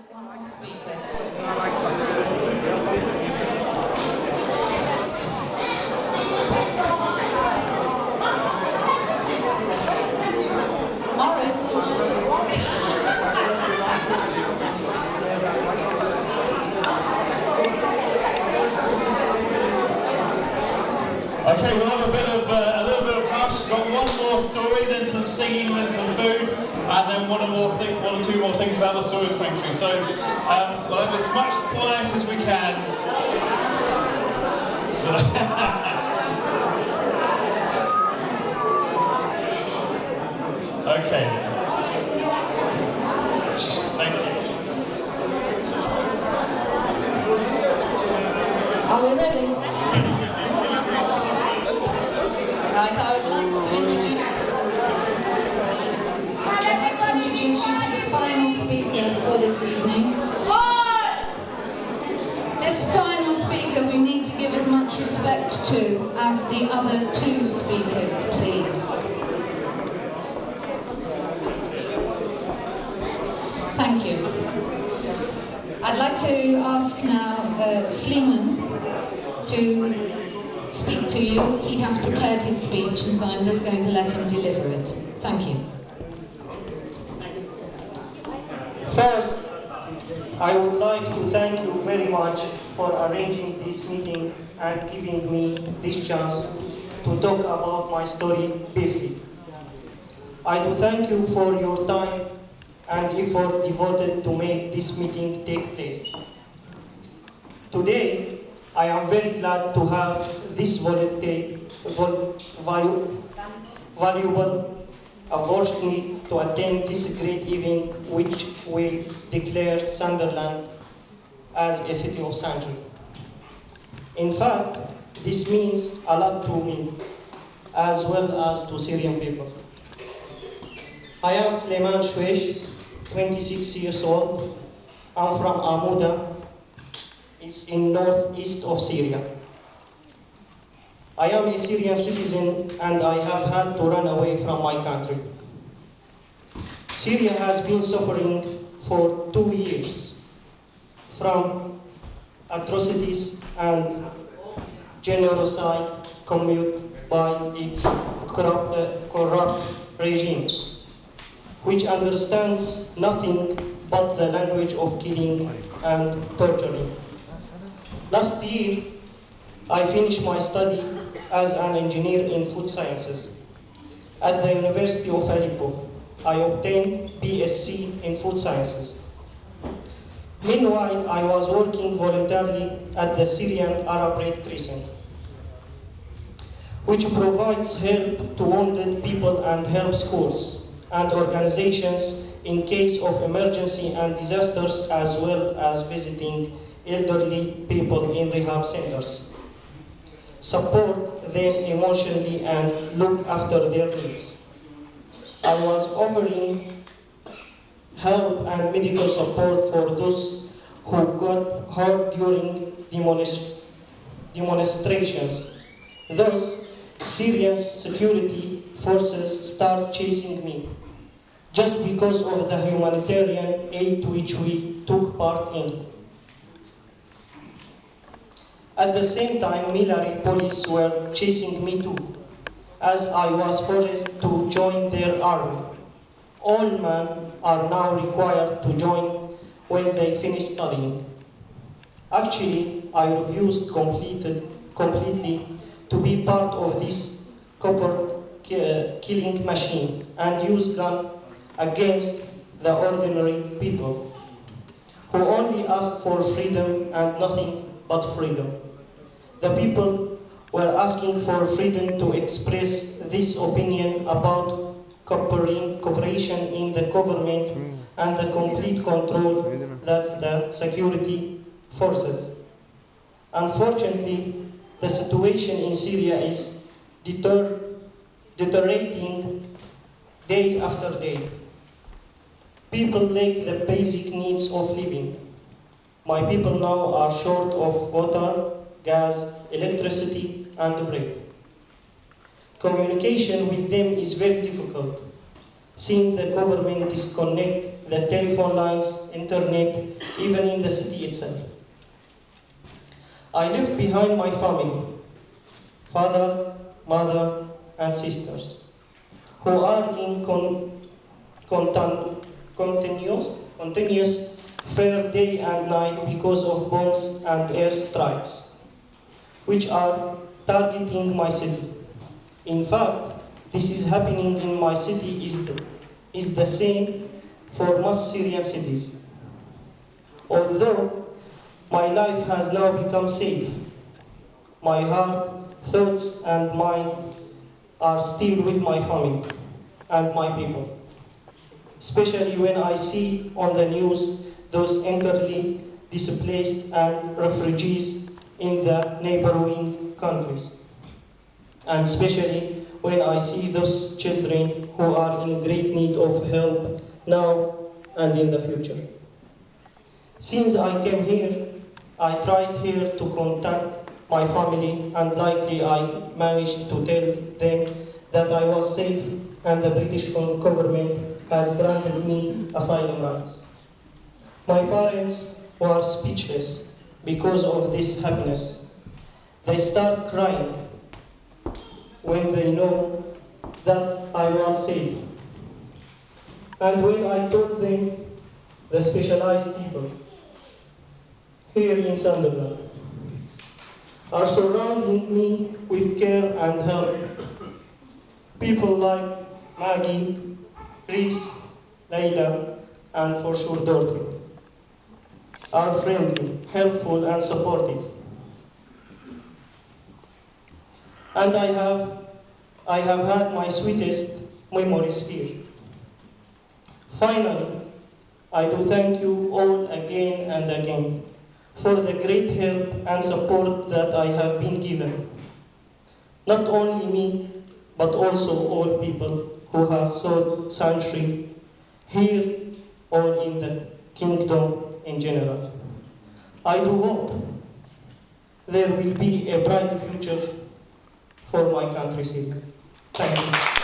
Okay, we'll have a little bit of hush. Got one more story, then some singing, then some food, and then one or two more things about the storage sanctuary. So we'll have as much quiet as we can. So okay. Thank you. Are we ready? Right, I would like to introduce you to the final speaker for this evening. This final speaker we need to give as much respect to as the other two speakers, please. Thank you. I'd like to ask now Sleeman to speak to you. He has prepared his speech, and so I'm just going to let him deliver it. Thank you. First, I would like to thank you very much for arranging this meeting and giving me this chance to talk about my story briefly. I do thank you for your time and effort devoted to make this meeting take place. Today, I am very glad to have this valuable opportunity to attend this great event which will declare Sunderland as a city of sanctuary. In fact, this means a lot to me as well as to Syrian people. I am Suleiman Shwesh, 26 years old. I'm from Amuda. It's in northeast of Syria. I am a Syrian citizen and I have had to run away from my country. Syria has been suffering for 2 years from atrocities and genocide committed by its corrupt regime, which understands nothing but the language of killing and torturing. Last year, I finished my study as an engineer in food sciences at the University of Aleppo. I obtained BSc in food sciences. Meanwhile, I was working voluntarily at the Syrian Arab Red Crescent, which provides help to wounded people and help schools and organizations in case of emergency and disasters, as well as visiting elderly people in rehab centers, support them emotionally and look after their needs. I was offering help and medical support for those who got hurt during demonstrations. Thus, Syrian security forces start chasing me just because of the humanitarian aid which we took part in. At the same time, military police were chasing me too, as I was forced to join their army. All men are now required to join when they finish studying. Actually, I refused completely to be part of this copper killing machine and use gun against the ordinary people who only ask for freedom and nothing but freedom. The people were asking for freedom to express this opinion about cooperation in the government and the complete control that the security forces. Unfortunately, the situation in Syria is deteriorating day after day. People lack the basic needs of living. My people now are short of water, gas, electricity, and bread. Communication with them is very difficult, since the government disconnect the telephone lines, internet, even in the city itself. I left behind my family, father, mother, and sisters, who are in continuous fear day and night because of bombs and air strikes, which are targeting my city. In fact, this is happening in my city is the same for most Syrian cities. Although my life has now become safe, my heart, thoughts, and mind are still with my family and my people, especially when I see on the news those internally displaced and refugees in the neighboring countries, and especially when I see those children who are in great need of help now and in the future. Since I came here, I tried here to contact my family, and likely I managed to tell them that I was safe and the British government has granted me asylum rights. My parents were speechless because of this happiness. They start crying when they know that I was safe. And when I told them the specialized people here in Sunderland are surrounding me with care and help, people like Maggie, Reese, Layla, and for sure Dorothy are friendly, helpful, and supportive. And I have had my sweetest memories here. Finally, I do thank you all again and again for the great help and support that I have been given. Not only me, but also all people who have sought sanctuary here or in the kingdom in general. I do hope there will be a bright future for my country, Syria. Thank you.